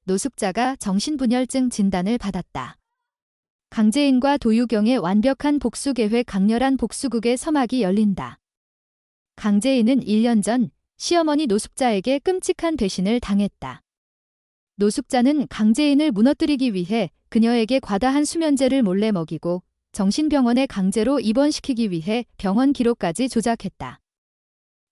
노숙자가 정신분열증 진단을 받았다. 강재인과 도유경의 완벽한 복수 계획 강렬한 복수극의 서막이 열린다. 강재인은 1년 전 시어머니 노숙자에게 끔찍한 배신을 당했다. 노숙자는 강재인을 무너뜨리기 위해 그녀에게 과다한 수면제를 몰래 먹이고 정신병원에 강제로 입원시키기 위해 병원 기록까지 조작했다.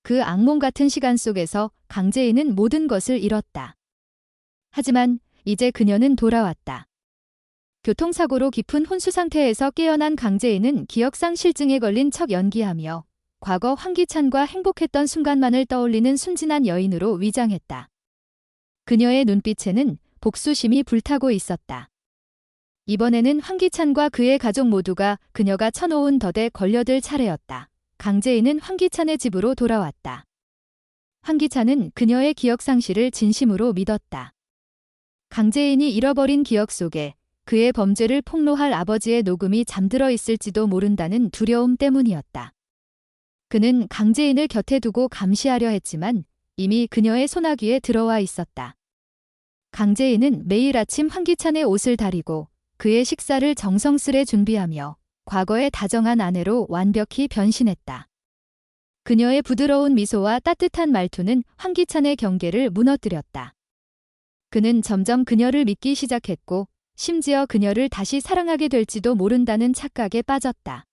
그 악몽 같은 시간 속에서 강재인은 모든 것을 잃었다. 하지만 이제 그녀는 돌아왔다. 교통사고로 깊은 혼수 상태에서 깨어난 강재인은 기억상실증에 걸린 척 연기하며 과거 황기찬과 행복했던 순간만을 떠올리는 순진한 여인으로 위장했다. 그녀의 눈빛에는 복수심이 불타고 있었다. 이번에는 황기찬과 그의 가족 모두가 그녀가 쳐놓은 덫에 걸려들 차례였다. 강재인은 황기찬의 집으로 돌아왔다. 황기찬은 그녀의 기억상실을 진심으로 믿었다. 강재인이 잃어버린 기억 속에 그의 범죄를 폭로할 아버지의 녹음이 잠들어 있을지도 모른다는 두려움 때문이었다. 그는 강재인을 곁에 두고 감시하려 했지만 이미 그녀의 소나귀에 들어와 있었다. 강재인은 매일 아침 황기찬의 옷을 다리고 그의 식사를 정성스레 준비하며 과거의 다정한 아내로 완벽히 변신했다. 그녀의 부드러운 미소와 따뜻한 말투는 황기찬의 경계를 무너뜨렸다. 그는 점점 그녀를 믿기 시작했고 심지어 그녀를 다시 사랑하게 될지도 모른다는 착각에 빠졌다.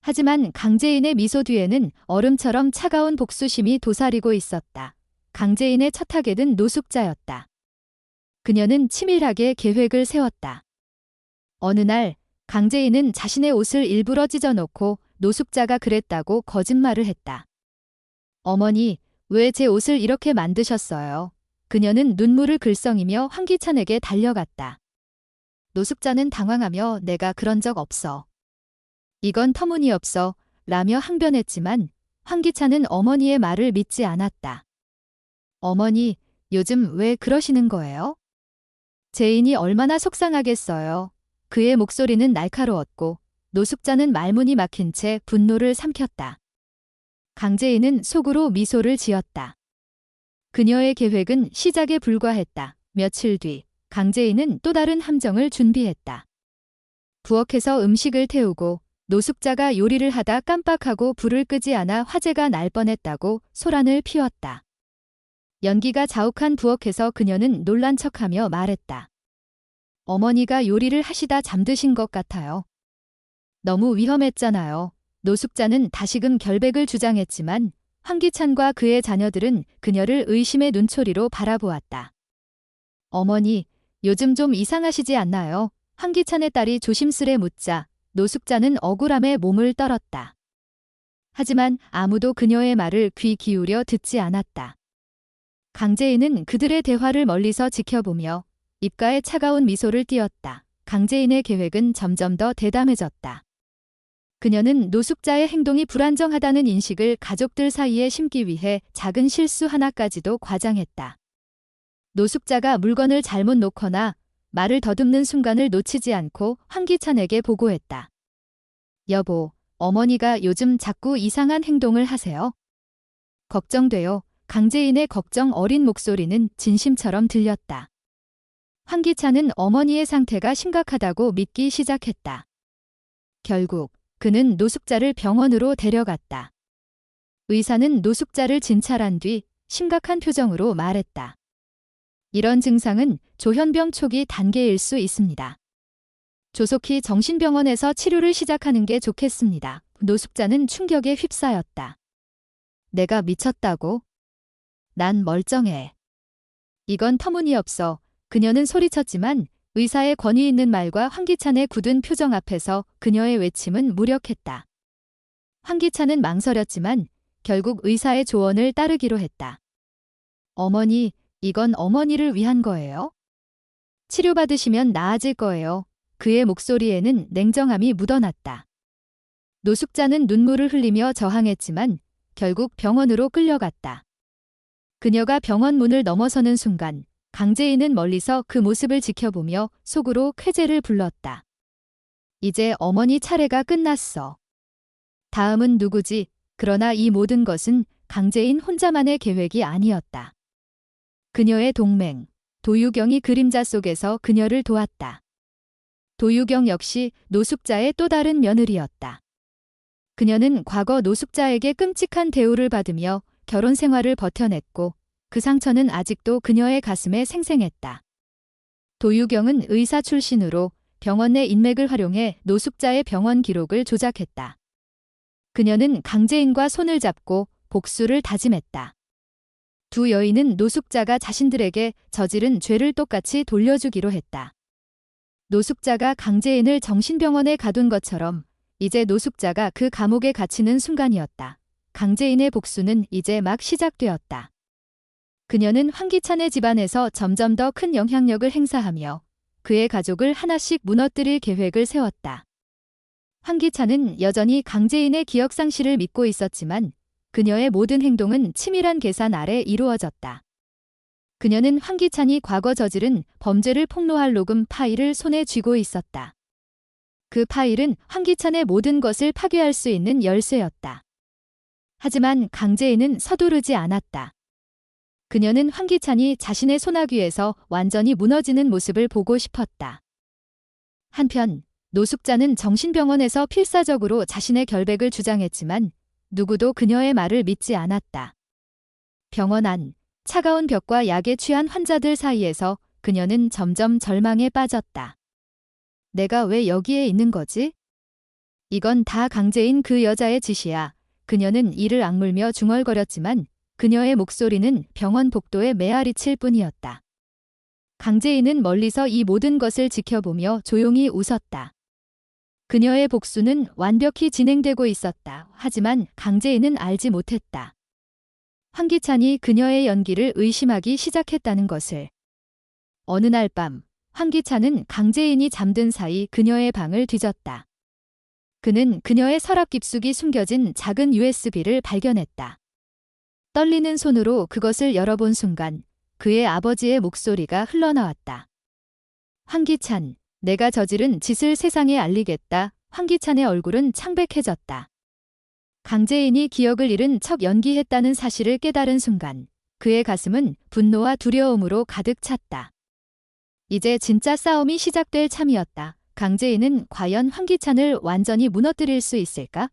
하지만 강재인의 미소 뒤에는 얼음처럼 차가운 복수심이 도사리고 있었다. 강재인의 첫 타겟은 노숙자였다. 그녀는 치밀하게 계획을 세웠다. 어느 날 강재인은 자신의 옷을 일부러 찢어놓고 노숙자가 그랬다고 거짓말을 했다. 어머니, 왜 제 옷을 이렇게 만드셨어요? 그녀는 눈물을 글썽이며 황기찬에게 달려갔다. 노숙자는 당황하며 내가 그런 적 없어. 이건 터무니없어 라며 항변했지만 황기찬은 어머니의 말을 믿지 않았다. 어머니, 요즘 왜 그러시는 거예요? 재인이 얼마나 속상하겠어요. 그의 목소리는 날카로웠고 노숙자는 말문이 막힌 채 분노를 삼켰다. 강재인은 속으로 미소를 지었다. 그녀의 계획은 시작에 불과했다. 며칠 뒤 강재인은 또 다른 함정을 준비했다. 부엌에서 음식을 태우고 노숙자가 요리를 하다 깜빡하고 불을 끄지 않아 화재가 날 뻔했다고 소란을 피웠다. 연기가 자욱한 부엌에서 그녀는 놀란 척하며 말했다. 어머니가 요리를 하시다 잠드신 것 같아요. 너무 위험했잖아요. 노숙자는 다시금 결백을 주장했지만 황기찬과 그의 자녀들은 그녀를 의심의 눈초리로 바라보았다. 어머니, 요즘 좀 이상하시지 않나요? 황기찬의 딸이 조심스레 묻자 노숙자는 억울함에 몸을 떨었다. 하지만 아무도 그녀의 말을 귀 기울여 듣지 않았다. 강재인은 그들의 대화를 멀리서 지켜보며 입가에 차가운 미소를 띄었다. 강재인의 계획은 점점 더 대담해졌다. 그녀는 노숙자의 행동이 불안정하다는 인식을 가족들 사이에 심기 위해 작은 실수 하나까지도 과장했다. 노숙자가 물건을 잘못 놓거나 말을 더듬는 순간을 놓치지 않고 황기찬에게 보고했다. 여보, 어머니가 요즘 자꾸 이상한 행동을 하세요. 걱정돼요. 강재인의 걱정 어린 목소리는 진심처럼 들렸다. 황기찬은 어머니의 상태가 심각하다고 믿기 시작했다. 결국 그는 노숙자를 병원으로 데려갔다. 의사는 노숙자를 진찰한 뒤 심각한 표정으로 말했다. 이런 증상은 조현병 초기 단계일 수 있습니다. 조속히 정신병원에서 치료를 시작하는 게 좋겠습니다. 노숙자는 충격에 휩싸였다. 내가 미쳤다고? 난 멀쩡해. 이건 터무니없어. 그녀는 소리쳤지만 의사의 권위 있는 말과 황기찬의 굳은 표정 앞에서 그녀의 외침은 무력했다. 황기찬은 망설였지만 결국 의사의 조언을 따르기로 했다. 어머니, 이건 어머니를 위한 거예요. 치료받으시면 나아질 거예요. 그의 목소리에는 냉정함이 묻어났다. 노숙자는 눈물을 흘리며 저항했지만 결국 병원으로 끌려갔다. 그녀가 병원 문을 넘어서는 순간 강재인은 멀리서 그 모습을 지켜보며 속으로 쾌재를 불렀다. 이제 어머니 차례가 끝났어. 다음은 누구지? 그러나 이 모든 것은 강재인 혼자만의 계획이 아니었다. 그녀의 동맹, 도유경이 그림자 속에서 그녀를 도왔다. 도유경 역시 노숙자의 또 다른 며느리였다. 그녀는 과거 노숙자에게 끔찍한 대우를 받으며 결혼 생활을 버텨냈고 그 상처는 아직도 그녀의 가슴에 생생했다. 도유경은 의사 출신으로 병원 내 인맥을 활용해 노숙자의 병원 기록을 조작했다. 그녀는 강재인과 손을 잡고 복수를 다짐했다. 두 여인은 노숙자가 자신들에게 저지른 죄를 똑같이 돌려주기로 했다. 노숙자가 강재인을 정신병원에 가둔 것처럼 이제 노숙자가 그 감옥에 갇히는 순간이었다. 강재인의 복수는 이제 막 시작되었다. 그녀는 황기찬의 집안에서 점점 더 큰 영향력을 행사하며 그의 가족을 하나씩 무너뜨릴 계획을 세웠다. 황기찬은 여전히 강재인의 기억상실을 믿고 있었지만 그녀의 모든 행동은 치밀한 계산 아래 이루어졌다. 그녀는 황기찬이 과거 저지른 범죄를 폭로할 녹음 파일을 손에 쥐고 있었다. 그 파일은 황기찬의 모든 것을 파괴할 수 있는 열쇠였다. 하지만 강재인은 서두르지 않았다. 그녀는 황기찬이 자신의 소나귀에서 완전히 무너지는 모습을 보고 싶었다. 한편 노숙자는 정신병원에서 필사적으로 자신의 결백을 주장했지만 누구도 그녀의 말을 믿지 않았다. 병원 안 차가운 벽과 약에 취한 환자들 사이에서 그녀는 점점 절망에 빠졌다. 내가 왜 여기에 있는 거지? 이건 다 강재인 그 여자의 짓이야. 그녀는 이를 악물며 중얼거렸지만 그녀의 목소리는 병원 복도에 메아리칠 뿐이었다. 강재인은 멀리서 이 모든 것을 지켜보며 조용히 웃었다. 그녀의 복수는 완벽히 진행되고 있었다. 하지만 강재인은 알지 못했다. 황기찬이 그녀의 연기를 의심하기 시작했다는 것을. 어느 날 밤 황기찬은 강재인이 잠든 사이 그녀의 방을 뒤졌다. 그는 그녀의 서랍 깊숙이 숨겨진 작은 USB를 발견했다. 떨리는 손으로 그것을 열어본 순간 그의 아버지의 목소리가 흘러나왔다. 황기찬, 내가 저지른 짓을 세상에 알리겠다. 황기찬의 얼굴은 창백해졌다. 강재인이 기억을 잃은 척 연기했다는 사실을 깨달은 순간 그의 가슴은 분노와 두려움으로 가득 찼다. 이제 진짜 싸움이 시작될 참이었다. 강재인은 과연 황기찬을 완전히 무너뜨릴 수 있을까?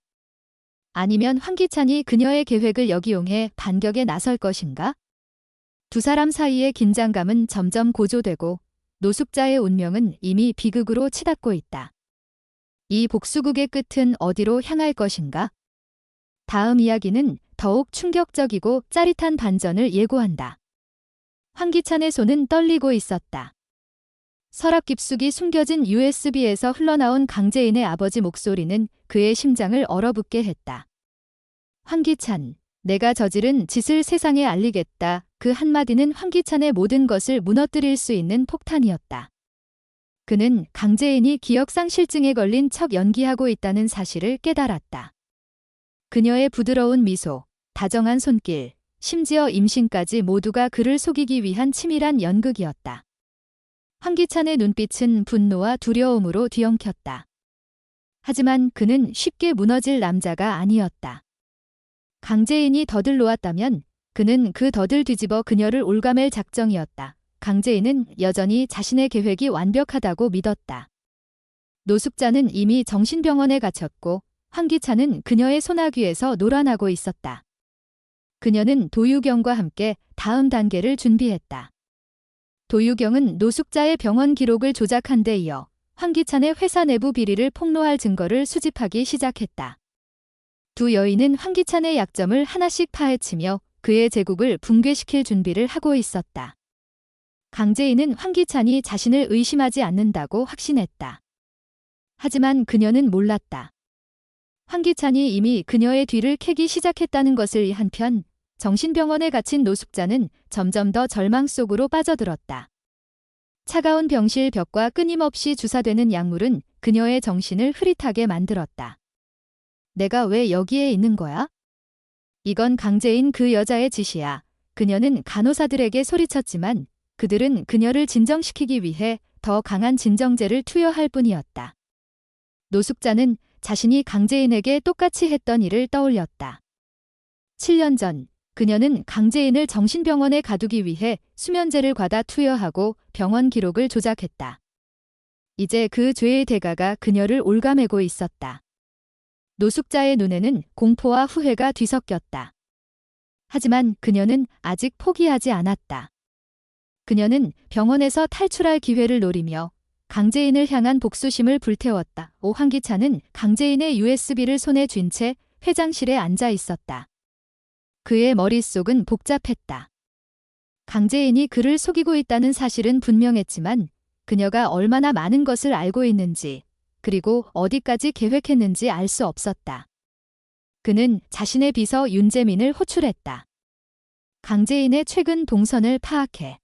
아니면 황기찬이 그녀의 계획을 역이용해 반격에 나설 것인가? 두 사람 사이의 긴장감은 점점 고조되고 노숙자의 운명은 이미 비극으로 치닫고 있다. 이 복수극의 끝은 어디로 향할 것인가? 다음 이야기는 더욱 충격적이고 짜릿한 반전을 예고한다. 황기찬의 손은 떨리고 있었다. 서랍 깊숙이 숨겨진 USB에서 흘러나온 강재인의 아버지 목소리는 그의 심장을 얼어붙게 했다. 황기찬, 내가 저지른 짓을 세상에 알리겠다. 그 한마디는 황기찬의 모든 것을 무너뜨릴 수 있는 폭탄이었다. 그는 강재인이 기억상실증에 걸린 척 연기하고 있다는 사실을 깨달았다. 그녀의 부드러운 미소, 다정한 손길, 심지어 임신까지 모두가 그를 속이기 위한 치밀한 연극이었다. 황기찬의 눈빛은 분노와 두려움으로 뒤엉켰다. 하지만 그는 쉽게 무너질 남자가 아니었다. 강재인이 덫을 놓았다면 그는 그 덫을 뒤집어 그녀를 올가맬 작정이었다. 강재인은 여전히 자신의 계획이 완벽하다고 믿었다. 노숙자는 이미 정신병원에 갇혔고 황기찬은 그녀의 소나귀에서 놀아나고 있었다. 그녀는 도유경과 함께 다음 단계를 준비했다. 도유경은 노숙자의 병원 기록을 조작한 데 이어 황기찬의 회사 내부 비리를 폭로할 증거를 수집하기 시작했다. 두 여인은 황기찬의 약점을 하나씩 파헤치며 그의 제국을 붕괴시킬 준비를 하고 있었다. 강재인은 황기찬이 자신을 의심하지 않는다고 확신했다. 하지만 그녀는 몰랐다. 황기찬이 이미 그녀의 뒤를 캐기 시작했다는 것을. 한편 정신병원에 갇힌 노숙자는 점점 더 절망 속으로 빠져들었다. 차가운 병실 벽과 끊임없이 주사되는 약물은 그녀의 정신을 흐릿하게 만들었다. 내가 왜 여기에 있는 거야? 이건 강재인 그 여자의 짓이야. 그녀는 간호사들에게 소리쳤지만 그들은 그녀를 진정시키기 위해 더 강한 진정제를 투여할 뿐이었다. 노숙자는 자신이 강재인에게 똑같이 했던 일을 떠올렸다. 7년 전 그녀는 강재인을 정신병원에 가두기 위해 수면제를 과다 투여하고 병원 기록을 조작했다. 이제 그 죄의 대가가 그녀를 올가매고 있었다. 노숙자의 눈에는 공포와 후회가 뒤섞였다. 하지만 그녀는 아직 포기하지 않았다. 그녀는 병원에서 탈출할 기회를 노리며 강재인을 향한 복수심을 불태웠다. 황기찬은 강재인의 USB를 손에 쥔 채 회장실에 앉아 있었다. 그의 머릿속은 복잡했다. 강재인이 그를 속이고 있다는 사실은 분명했지만 그녀가 얼마나 많은 것을 알고 있는지 그리고 어디까지 계획했는지 알 수 없었다. 그는 자신의 비서 윤재민을 호출했다. 강재인의 최근 동선을 파악해.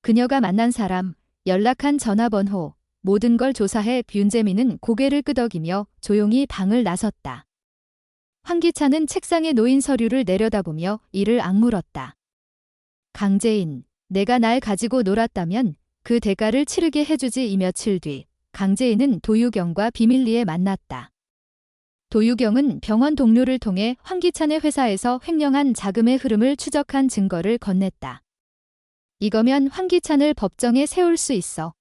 그녀가 만난 사람, 연락한 전화번호, 모든 걸 조사해. 윤재민은 고개를 끄덕이며 조용히 방을 나섰다. 황기찬은 책상에 놓인 서류를 내려다보며 이를 악물었다. 강재인, 내가 날 가지고 놀았다면 그 대가를 치르게 해주지. 이 며칠 뒤 강재인은 도유경과 비밀리에 만났다. 도유경은 병원 동료를 통해 황기찬의 회사에서 횡령한 자금의 흐름을 추적한 증거를 건넸다. 이거면 황기찬을 법정에 세울 수 있어.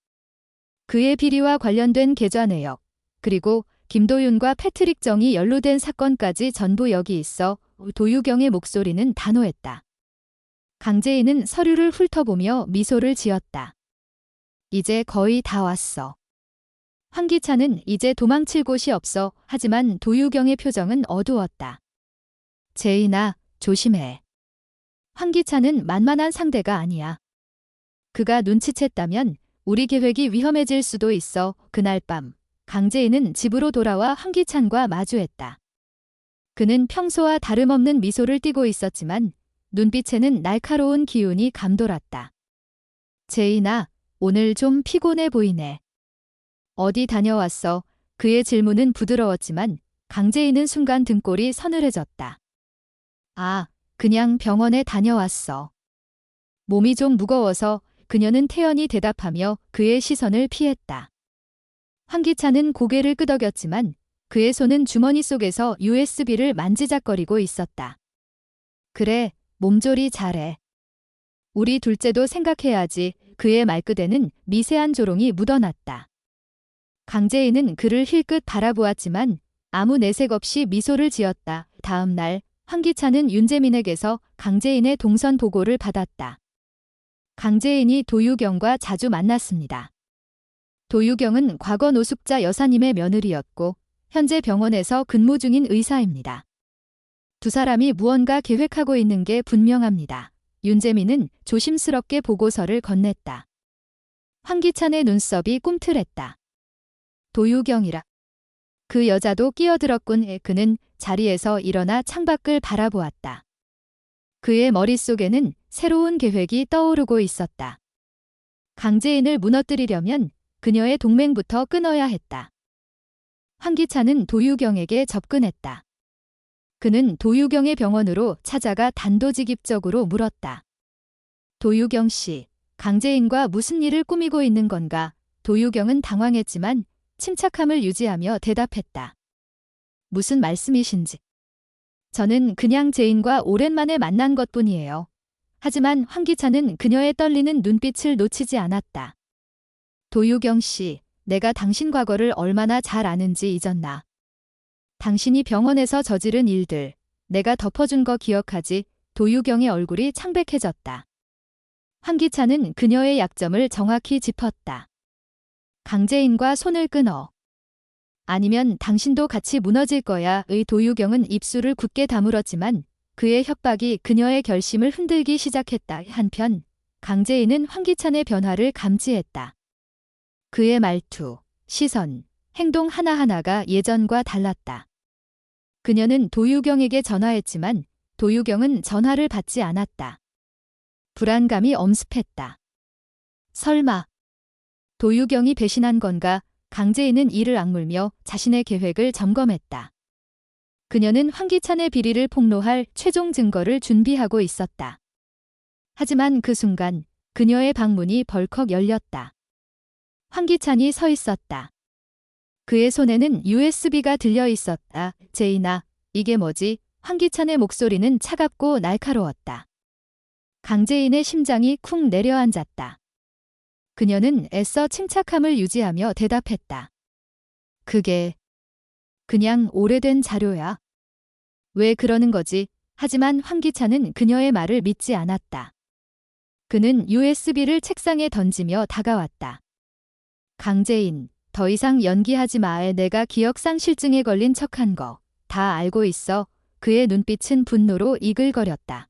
그의 비리와 관련된 계좌 내역, 그리고 김도윤과 패트릭 정이 연루된 사건까지 전부 여기 있어. 도유경의 목소리는 단호했다. 강재인은 서류를 훑어보며 미소를 지었다. 이제 거의 다 왔어. 황기찬은 이제 도망칠 곳이 없어. 하지만 도유경의 표정은 어두웠다. 재인아, 조심해. 황기찬은 만만한 상대가 아니야. 그가 눈치챘다면 우리 계획이 위험해질 수도 있어. 그날 밤 강재인은 집으로 돌아와 황기찬과 마주했다. 그는 평소와 다름없는 미소를 띠고 있었지만 눈빛에는 날카로운 기운이 감돌았다. 재인아, 오늘 좀 피곤해 보이네. 어디 다녀왔어? 그의 질문은 부드러웠지만 강재인은 순간 등골이 서늘해졌다. 아, 그냥 병원에 다녀왔어. 몸이 좀 무거워서. 그녀는 태연히 대답하며 그의 시선을 피했다. 황기찬은 고개를 끄덕였지만 그의 손은 주머니 속에서 USB를 만지작거리고 있었다. 그래, 몸조리 잘해. 우리 둘째도 생각해야지. 그의 말끝에는 미세한 조롱이 묻어났다. 강재인은 그를 힐끗 바라보았지만 아무 내색 없이 미소를 지었다. 다음 날 황기찬은 윤재민에게서 강재인의 동선 보고를 받았다. 강재인이 도유경과 자주 만났습니다. 도유경은 과거 노숙자 여사님의 며느리였고 현재 병원에서 근무 중인 의사입니다. 두 사람이 무언가 계획하고 있는 게 분명합니다. 윤재민은 조심스럽게 보고서를 건넸다. 황기찬의 눈썹이 꿈틀했다. 도유경이라. 그 여자도 끼어들었군. 그는 자리에서 일어나 창밖을 바라보았다. 그의 머릿속에는 새로운 계획이 떠오르고 있었다. 강재인을 무너뜨리려면 그녀의 동맹부터 끊어야 했다. 황기찬은 도유경에게 접근했다. 그는 도유경의 병원으로 찾아가 단도직입적으로 물었다. 도유경 씨, 강재인과 무슨 일을 꾸미고 있는 건가? 도유경은 당황했지만 침착함을 유지하며 대답했다. 무슨 말씀이신지. 저는 그냥 재인과 오랜만에 만난 것뿐이에요. 하지만 황기찬은 그녀의 떨리는 눈빛을 놓치지 않았다. 도유경 씨, 내가 당신 과거를 얼마나 잘 아는지 잊었나. 당신이 병원에서 저지른 일들, 내가 덮어준 거 기억하지? 도유경의 얼굴이 창백해졌다. 황기찬은 그녀의 약점을 정확히 짚었다. 강재인과 손을 끊어. 아니면 당신도 같이 무너질 거야. 의 도유경은 입술을 굳게 다물었지만 그의 협박이 그녀의 결심을 흔들기 시작했다. 한편 강재인은 황기찬의 변화를 감지했다. 그의 말투, 시선, 행동 하나하나가 예전과 달랐다. 그녀는 도유경에게 전화했지만 도유경은 전화를 받지 않았다. 불안감이 엄습했다. 설마 도유경이 배신한 건가? 강재인은 이를 악물며 자신의 계획을 점검했다. 그녀는 황기찬의 비리를 폭로할 최종 증거를 준비하고 있었다. 하지만 그 순간 그녀의 방문이 벌컥 열렸다. 황기찬이 서 있었다. 그의 손에는 USB가 들려 있었다. 제인아, 이게 뭐지? 황기찬의 목소리는 차갑고 날카로웠다. 강재인의 심장이 쿵 내려앉았다. 그녀는 애써 침착함을 유지하며 대답했다. 그게 그냥 오래된 자료야. 왜 그러는 거지? 하지만 황기찬은 그녀의 말을 믿지 않았다. 그는 USB를 책상에 던지며 다가왔다. 강재인, 더 이상 연기하지 마. 내가 기억상실증에 걸린 척한 거 다 알고 있어. 그의 눈빛은 분노로 이글거렸다.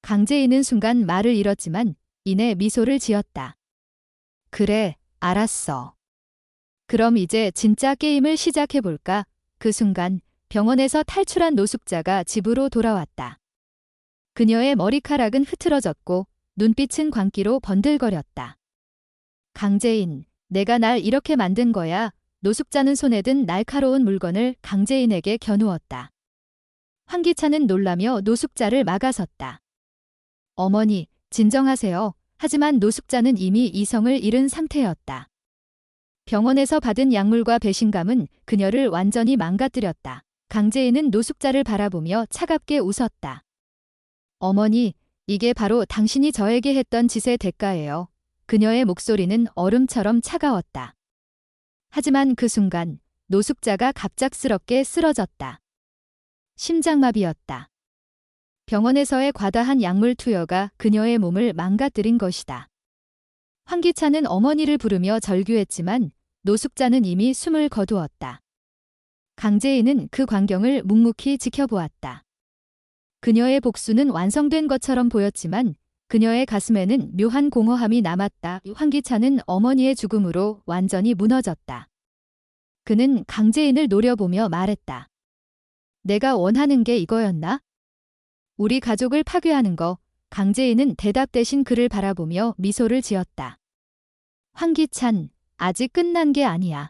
강재인은 순간 말을 잃었지만 이내 미소를 지었다. 그래, 알았어. 그럼 이제 진짜 게임을 시작해볼까? 그 순간 병원에서 탈출한 노숙자가 집으로 돌아왔다. 그녀의 머리카락은 흐트러졌고 눈빛은 광기로 번들거렸다. 강재인, 내가 날 이렇게 만든 거야. 노숙자는 손에 든 날카로운 물건을 강재인에게 겨누었다. 황기찬은 놀라며 노숙자를 막아섰다. 어머니, 진정하세요. 하지만 노숙자는 이미 이성을 잃은 상태였다. 병원에서 받은 약물과 배신감은 그녀를 완전히 망가뜨렸다. 강재인은 노숙자를 바라보며 차갑게 웃었다. 어머니, 이게 바로 당신이 저에게 했던 짓의 대가예요. 그녀의 목소리는 얼음처럼 차가웠다. 하지만 그 순간 노숙자가 갑작스럽게 쓰러졌다. 심장마비였다. 병원에서의 과다한 약물 투여가 그녀의 몸을 망가뜨린 것이다. 황기찬은 어머니를 부르며 절규했지만 노숙자는 이미 숨을 거두었다. 강재인은 그 광경을 묵묵히 지켜보았다. 그녀의 복수는 완성된 것처럼 보였지만 그녀의 가슴에는 묘한 공허함이 남았다. 황기찬은 어머니의 죽음으로 완전히 무너졌다. 그는 강재인을 노려보며 말했다. 내가 원하는 게 이거였나? 우리 가족을 파괴하는 거. 강재인은 대답 대신 그를 바라보며 미소를 지었다. 황기찬, 아직 끝난 게 아니야.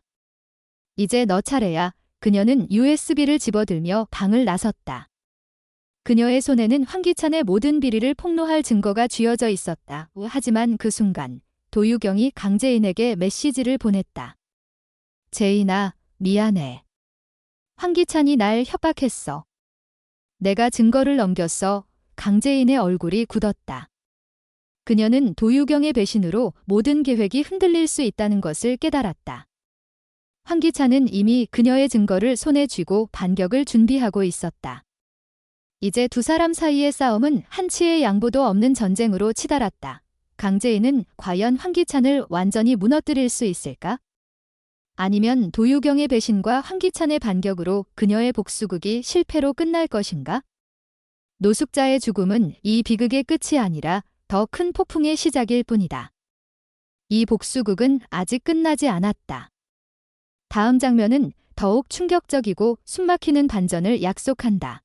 이제 너 차례야. 그녀는 USB를 집어들며 방을 나섰다. 그녀의 손에는 황기찬의 모든 비리를 폭로할 증거가 쥐어져 있었다. 하지만 그 순간 도유경이 강재인에게 메시지를 보냈다. 재인아, 미안해. 황기찬이 날 협박했어. 내가 증거를 넘겼어. 강재인의 얼굴이 굳었다. 그녀는 도유경의 배신으로 모든 계획이 흔들릴 수 있다는 것을 깨달았다. 황기찬은 이미 그녀의 증거를 손에 쥐고 반격을 준비하고 있었다. 이제 두 사람 사이의 싸움은 한치의 양보도 없는 전쟁으로 치달았다. 강재인은 과연 황기찬을 완전히 무너뜨릴 수 있을까? 아니면 도유경의 배신과 황기찬의 반격으로 그녀의 복수극이 실패로 끝날 것인가? 노숙자의 죽음은 이 비극의 끝이 아니라 더 큰 폭풍의 시작일 뿐이다. 이 복수극은 아직 끝나지 않았다. 다음 장면은 더욱 충격적이고 숨막히는 반전을 약속한다.